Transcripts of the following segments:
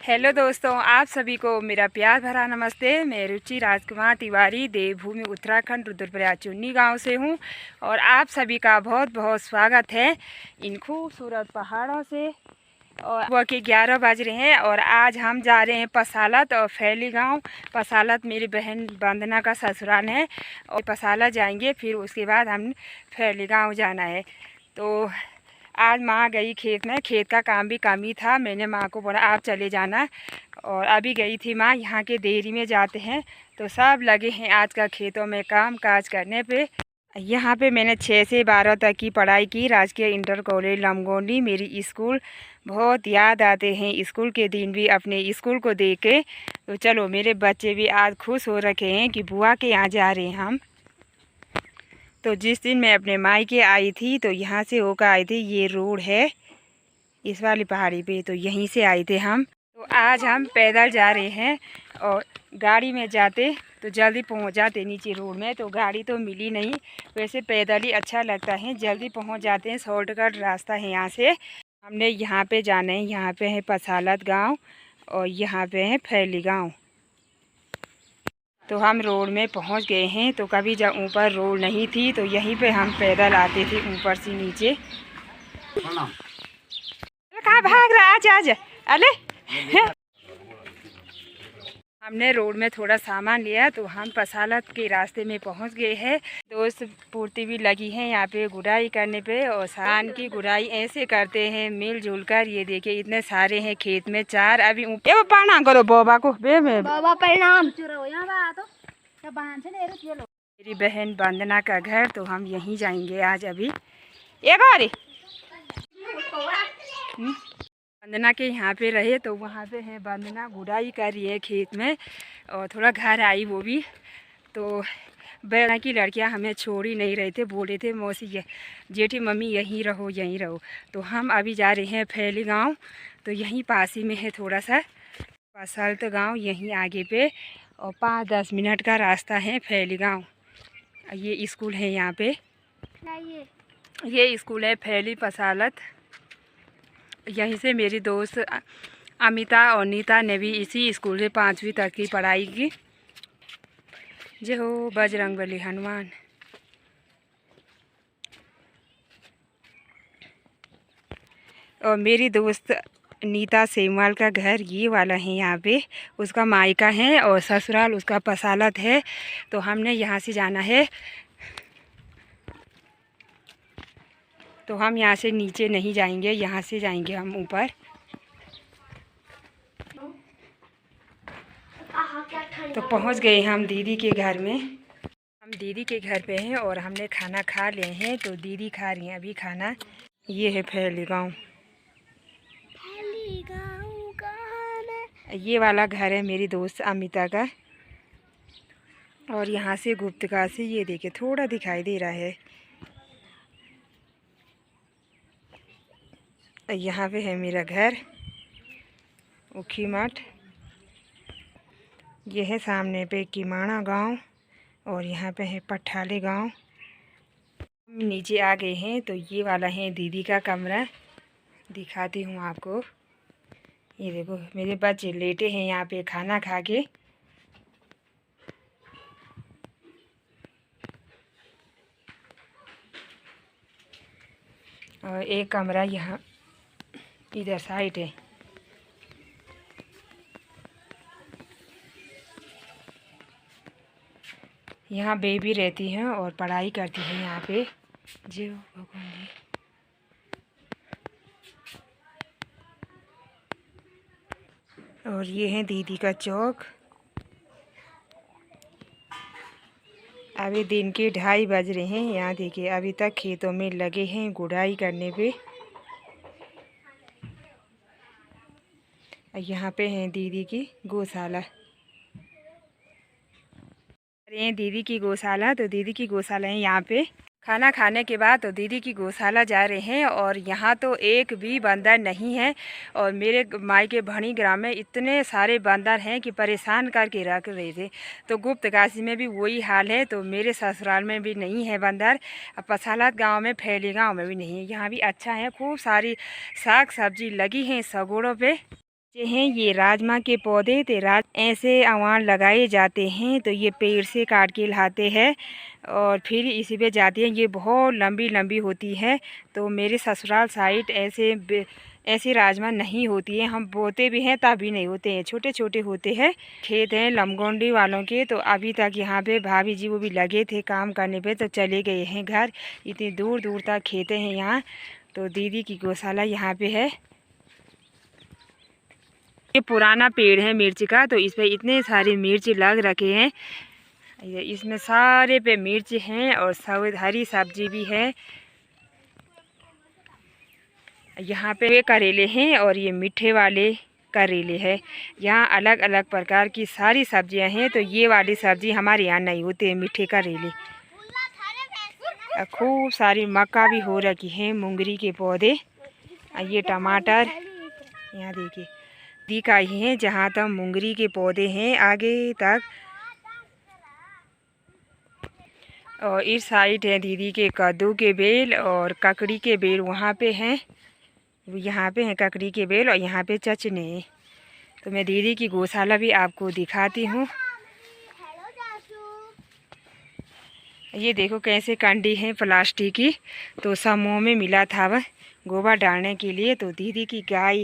Hello दोस्तों, आप सभी को मेरा प्यार भरा नमस्ते। मैं रुचि राजकुमार तिवारी देवभूमि उत्तराखंड रुद्रप्रयाग चुन्नी गांव से हूं और आप सभी का बहुत बहुत स्वागत है इन खूबसूरत पहाड़ों से। और सुबह के 11 बज रहे हैं और आज हम जा रहे हैं पसालत और फैली गांव। पसालत मेरी बहन वंदना का ससुराल है और पसालत जाएंगे, फिर उसके बाद हम फैली गांव जाना है। तो आज माँ गई खेत में, खेत का काम भी कम ही था। मैंने माँ को बोला आप चले जाना, और अभी गई थी माँ। यहाँ के डेयरी में जाते हैं तो सब लगे हैं आज का खेतों में काम काज करने पे। यहाँ पे मैंने 6 से 12 तक की पढ़ाई की, राजकीय इंटर कॉलेज लमगोंडी मेरी स्कूल। बहुत याद आते हैं स्कूल के दिन भी अपने स्कूल को देख के। तो चलो, मेरे बच्चे भी आज खुश हो रखे हैं कि बुआ के यहाँ जा रहे हैं हम। तो जिस दिन मैं अपने मायके आई थी तो यहाँ से होकर आई थी। ये रोड है इस वाली पहाड़ी पे, तो यहीं से आए थे हम। तो आज हम पैदल जा रहे हैं और गाड़ी में जाते तो जल्दी पहुँच जाते नीचे रोड में। तो गाड़ी तो मिली नहीं, वैसे पैदल ही अच्छा लगता है, जल्दी पहुँच जाते हैं। शॉर्टकट रास्ता है यहाँ से। हमने यहाँ पे जाना है। यहाँ पे है पसालत गाँव और यहाँ पे है फैली गाँव। तो हम रोड में पहुंच गए हैं। तो कभी जब ऊपर रोड नहीं थी तो यहीं पे हम पैदल आते थे ऊपर से नीचे। कहाँ भाग रहा आज आज? अरे हमने रोड में थोड़ा सामान लिया तो हम पसालत के रास्ते में पहुंच गए हैं। दोस्त पूर्ति भी लगी है यहाँ पे गुड़ाई करने पे, और धान की गुड़ाई ऐसे करते हैं मिलजुल कर। ये देखिए इतने सारे हैं खेत में, 4 अभी ऊपर प्रणाम करो बाबा को। बाबा प्रणाम। मेरी बहन वंदना का घर, तो हम यहीं जाएंगे आज। अभी वंदना के यहाँ पे रहे तो वहाँ पे है वंदना गुड़ाई कर रही है खेत में, और थोड़ा घर आई वो भी। तो बहना की लड़कियाँ हमें छोड़ ही नहीं रहे थे, बोले थे मौसी जेठी मम्मी यहीं रहो यहीं रहो। तो हम अभी जा रहे हैं फैली गांव। तो यहीं पास ही में है थोड़ा सा पसालत गांव, यहीं आगे पे, और 5-10 मिनट का रास्ता है फैली गांव। ये स्कूल है यहाँ पे, ये स्कूल है फैली पसालत। यहीं से मेरी दोस्त अमिता और नीता ने भी इसी स्कूल से 5वीं तक की पढ़ाई की। जय हो बजरंगबली हनुमान। और मेरी दोस्त नीता सेमवाल का घर ये वाला है यहाँ पे, उसका मायका है और ससुराल उसका पसालत है। तो हमने यहाँ से जाना है। तो हम यहाँ से नीचे नहीं जाएंगे, यहाँ से जाएंगे हम ऊपर। तो पहुँच गए हम दीदी के घर में। हम दीदी के घर पे हैं और हमने खाना खा लिए हैं। तो दीदी खा रही हैं अभी खाना। ये है फैली गाँव। ये वाला घर है मेरी दोस्त अमिता का। और यहाँ से गुप्तका से ये देखिए थोड़ा दिखाई दे रहा है। यहाँ पे है मेरा घर उखी मठ। ये है सामने पे किमाना गांव और यहाँ पे है पठाले गांव। हम नीचे आ गए हैं। तो ये वाला है दीदी का कमरा, दिखाती हूँ आपको। ये देखो मेरे बच्चे लेटे हैं यहाँ पे खाना खा के। और एक कमरा यहाँ इधर साइड है। यहाँ बेबी रहती हैं और पढ़ाई करती हैं यहाँ पे। जी भगवान जी। और ये है दीदी का चौक। अभी दिन के 2:30 बज रहे हैं। यहाँ देखिए अभी तक खेतों में लगे हैं गुड़ाई करने पे। यहाँ पे है दीदी की गौशाला। अरे दीदी की गौशाला, तो दीदी की गौशाला है यहाँ पे। खाना खाने के बाद तो दीदी की गौशाला जा रहे हैं। और यहाँ तो एक भी बंदर नहीं है। और मेरे मायके भणी ग्राम में इतने सारे बंदर हैं कि परेशान करके रख रहे थे। तो गुप्त काशी में भी वही हाल है। तो मेरे ससुराल में भी नहीं है बंदर, पसालत गांव में फैली गांव में भी नहीं है। यहाँ भी अच्छा है, खूब सारी साग सब्जी लगी हैं सगोड़ों पे। ये हैं ये राजमा के पौधे थे। ऐसे अवान लगाए जाते हैं तो ये पेड़ से काट के लाते हैं और फिर इसी पे जाती हैं। ये बहुत लंबी लंबी होती है। तो मेरे ससुराल साइड ऐसे राजमा नहीं होती है। हम बोते भी हैं तभी नहीं होते हैं, छोटे छोटे होते हैं। खेत हैं लमगोंडी वालों के, तो अभी तक यहाँ पे भाभी जी वो भी लगे थे काम करने पे, तो चले गए हैं घर। इतनी दूर दूर तक खेते हैं यहाँ। तो दीदी की गौशाला यहाँ पे है। ये पुराना पेड़ है मिर्च का, तो इस पे इतने सारे मिर्च लग रखे हैं। इसमें सारे पे मिर्च हैं और सब हरी सब्जी भी है। यहाँ पे करेले हैं और ये मीठे वाले करेले हैं। यहाँ अलग अलग प्रकार की सारी सब्जियां हैं। तो ये वाली सब्जी हमारे यहाँ नहीं होती है, मीठे करेले। खूब सारी मक्का भी हो रखी है, मूंगरी के पौधे। ये टमाटर यहाँ देखिए दिखाई हैं। जहाँ तक मूंगरी के पौधे हैं आगे तक। और इस साइड है दीदी के कद्दू के बेल और ककड़ी के बेल वहाँ पे हैं। यहाँ पे हैं ककड़ी के बेल और यहाँ पे चचने। तो मैं दीदी की गौशाला भी आपको दिखाती हूँ। ये देखो कैसे कंडी है प्लास्टिक की, तो समूह में मिला था वह गोबर डालने के लिए। तो दीदी की गाय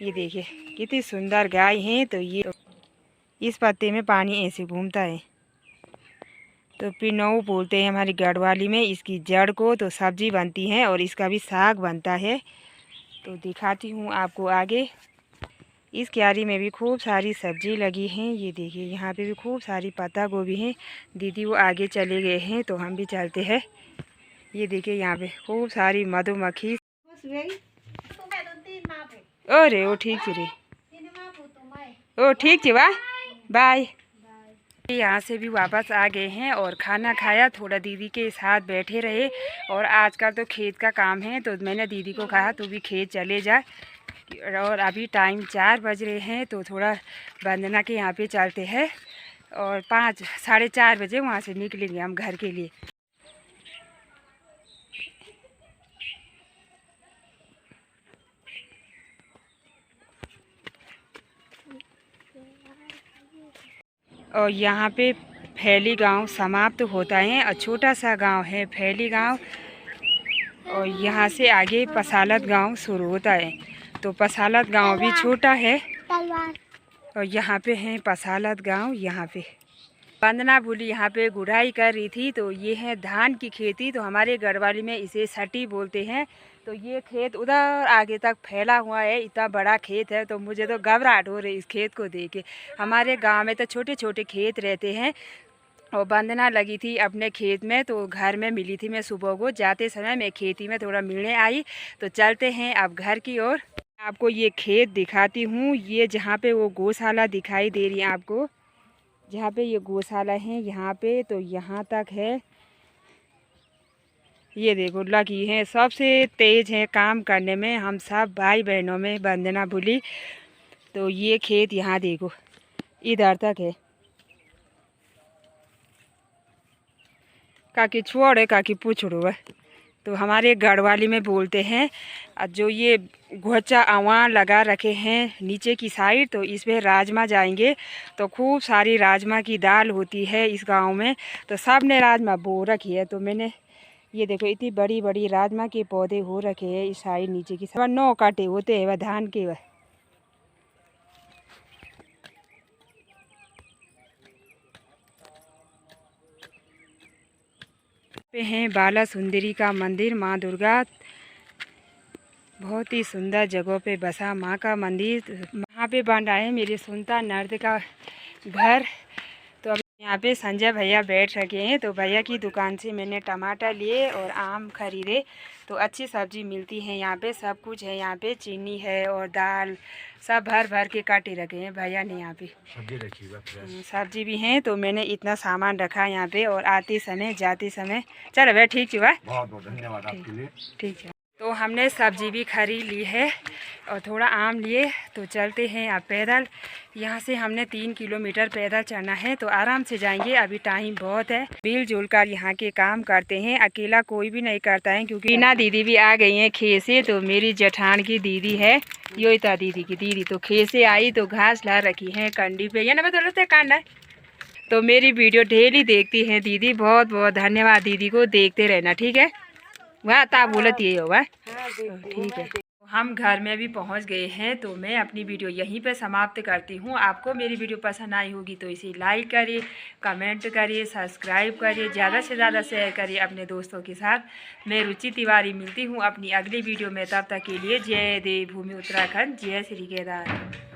ये देखिए कितनी सुंदर गाय है। तो ये इस पत्ते में पानी ऐसे घूमता है। तो पिनऊ बोलते हैं हमारी गढ़वाली में इसकी जड़ को। तो सब्जी बनती है और इसका भी साग बनता है। तो दिखाती हूँ आपको आगे। इस क्यारी में भी खूब सारी सब्जी लगी हैं। ये देखिए यहाँ पे भी खूब सारी पत्ता गोभी हैं। दीदी वो आगे चले गए हैं तो हम भी चलते हैं। ये देखिए यहाँ पे खूब सारी मधुमक्खी। अरे ओ ठीक रे, ओ ठीक है वाह बाय। यहाँ से भी वापस आ गए हैं और खाना खाया, थोड़ा दीदी के साथ बैठे रहे। और आजकल तो खेत का काम है, तो मैंने दीदी को कहा तू भी खेत चले जा। और अभी टाइम 4 बज रहे हैं, तो थोड़ा वंदना के यहाँ पे चलते हैं और 5 साढ़े 4 बजे वहाँ से निकलेंगे हम घर के लिए। और यहाँ पे फैली गांव समाप्त होता है और छोटा सा गांव है फैली गांव। और यहाँ से आगे पसालत गांव शुरू होता है। तो पसालत गांव भी छोटा है और यहाँ पे है पसालत गांव। यहाँ पे वंदना भूली यहाँ पे गुड़ाई कर रही थी। तो ये है धान की खेती, तो हमारे गढ़वाली में इसे सटी बोलते हैं। तो ये खेत उधर आगे तक फैला हुआ है, इतना बड़ा खेत है। तो मुझे तो घबराहट हो रही इस खेत को देख के। हमारे गांव में तो छोटे छोटे खेत रहते हैं। और वंदना लगी थी अपने खेत में, तो घर में मिली थी। मैं सुबह को जाते समय मैं खेती में थोड़ा मिलने आई। तो चलते हैं अब घर की ओर। आपको ये खेत दिखाती हूँ। ये जहाँ पे वो गौशाला दिखाई दे रही है आपको, जहाँ पे ये गौशाला है यहाँ पे, तो यहाँ तक है। ये देखो लगी है, सबसे तेज है काम करने में हम सब भाई बहनों में वंदना भूली। तो ये खेत यहाँ देखो इधर तक है। काकी छोड़ है काकी पूछड़ो है, तो हमारे गढ़वाली में बोलते हैं। जो ये घोचा अवां लगा रखे हैं नीचे की साइड, तो इसमें राजमा जाएंगे। तो खूब सारी राजमा की दाल होती है इस गांव में। तो सब ने राजमा बो रखी है। तो मैंने ये देखो इतनी बड़ी बड़ी राजमा के पौधे हो रखे हैं इस साइड नीचे की साइड। 9 कांटे होते हैं वह धान के। वह पे हैं बाला सुंदरी का मंदिर, माँ दुर्गा बहुत ही सुंदर जगह पे बसा माँ का मंदिर। वहाँ पे बन रहा है मेरे सुनता नर्द का घर। तो अब यहाँ पे संजय भैया बैठ रखे हैं। तो भैया की दुकान से मैंने टमाटर लिए और आम खरीदे। तो अच्छी सब्जी मिलती है यहाँ पे, सब कुछ है यहाँ पे। चीनी है और दाल सब भर भर के काटे रखे हैं भैया ने यहाँ पे। सब्जी भी हैं। तो मैंने इतना सामान रखा यहाँ पे। और आते समय जाते समय चलो भैया ठीक है, बहुत बहुत धन्यवाद आपके लिए। ठीक है। तो हमने सब्जी भी खरीद ली है और थोड़ा आम लिए, तो चलते हैं अब पैदल। यहाँ से हमने 3 किलोमीटर पैदल चलना है, तो आराम से जाएंगे, अभी टाइम बहुत है। मिलजुल कर यहाँ के काम करते हैं, अकेला कोई भी नहीं करता है, क्योंकि रीना दीदी भी आ गई हैं खेत से। तो मेरी जेठान की दीदी है, योगिता दीदी की दीदी, तो खेत से आई तो घास ला रखी है कंडी पे, ये ना बता कांड है। तो मेरी वीडियो डेली देखती हैं दीदी, बहुत बहुत धन्यवाद दीदी को, देखते रहना, ठीक है। वह ता बोलती है होगा, ठीक है। हम घर में भी पहुंच गए हैं, तो मैं अपनी वीडियो यहीं पर समाप्त करती हूं। आपको मेरी वीडियो पसंद आई होगी तो इसे लाइक करिए, कमेंट करिए, सब्सक्राइब करिए, ज़्यादा से ज़्यादा शेयर करिए अपने दोस्तों के साथ। मैं रुचि तिवारी मिलती हूं अपनी अगली वीडियो में, तब तक के लिए जय देवभूमि उत्तराखंड, जय श्री केदार।